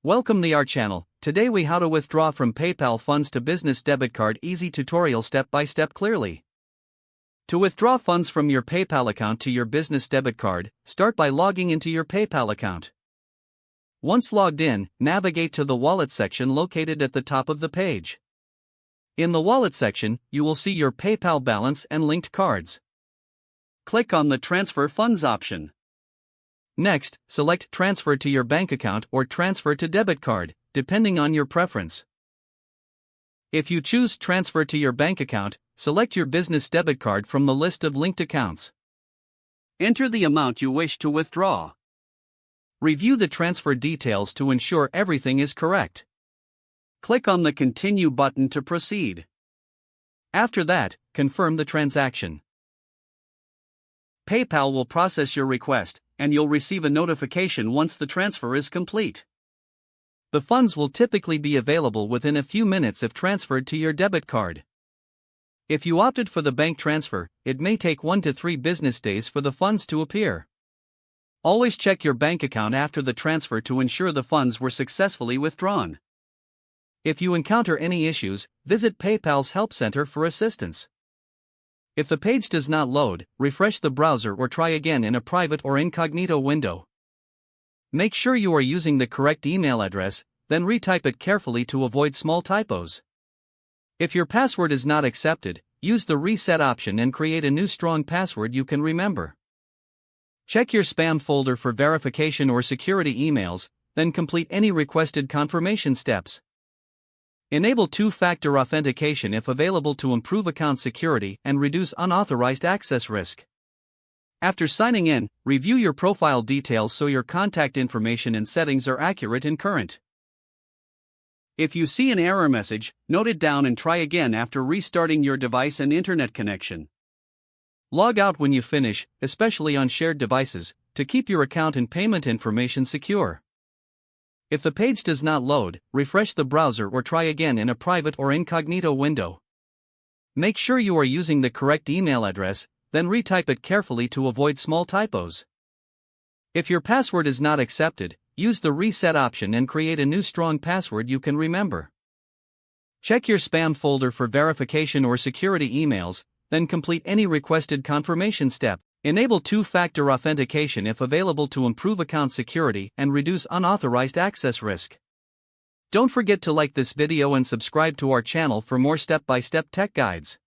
Welcome to our channel. Today we how to withdraw from PayPal funds to business debit card easy tutorial step by step clearly. To withdraw funds from your PayPal account to your business debit card, start by logging into your PayPal account. Once logged in, navigate to the wallet section located at the top of the page. In the wallet section, you will see your PayPal balance and linked cards. Click on the Transfer Funds option. Next, select Transfer to your bank account or Transfer to debit card, depending on your preference. If you choose Transfer to your bank account, select your business debit card from the list of linked accounts. Enter the amount you wish to withdraw. Review the transfer details to ensure everything is correct. Click on the Continue button to proceed. After that, confirm the transaction. PayPal will process your request, and you'll receive a notification once the transfer is complete. The funds will typically be available within a few minutes if transferred to your debit card. If you opted for the bank transfer, it may take 1 to 3 business days for the funds to appear. Always check your bank account after the transfer to ensure the funds were successfully withdrawn. If you encounter any issues, visit PayPal's Help Center for assistance. If the page does not load, refresh the browser or try again in a private or incognito window. Make sure you are using the correct email address, then retype it carefully to avoid small typos. If your password is not accepted, use the reset option and create a new strong password you can remember. Check your spam folder for verification or security emails, then complete any requested confirmation steps. Enable two-factor authentication if available to improve account security and reduce unauthorized access risk. After signing in, review your profile details so your contact information and settings are accurate and current. If you see an error message, note it down and try again after restarting your device and internet connection. Log out when you finish, especially on shared devices, to keep your account and payment information secure. If the page does not load, refresh the browser or try again in a private or incognito window. Make sure you are using the correct email address, then retype it carefully to avoid small typos. If your password is not accepted, use the reset option and create a new strong password you can remember. Check your spam folder for verification or security emails, then complete any requested confirmation step. Enable two-factor authentication if available to improve account security and reduce unauthorized access risk. Don't forget to like this video and subscribe to our channel for more step-by-step tech guides.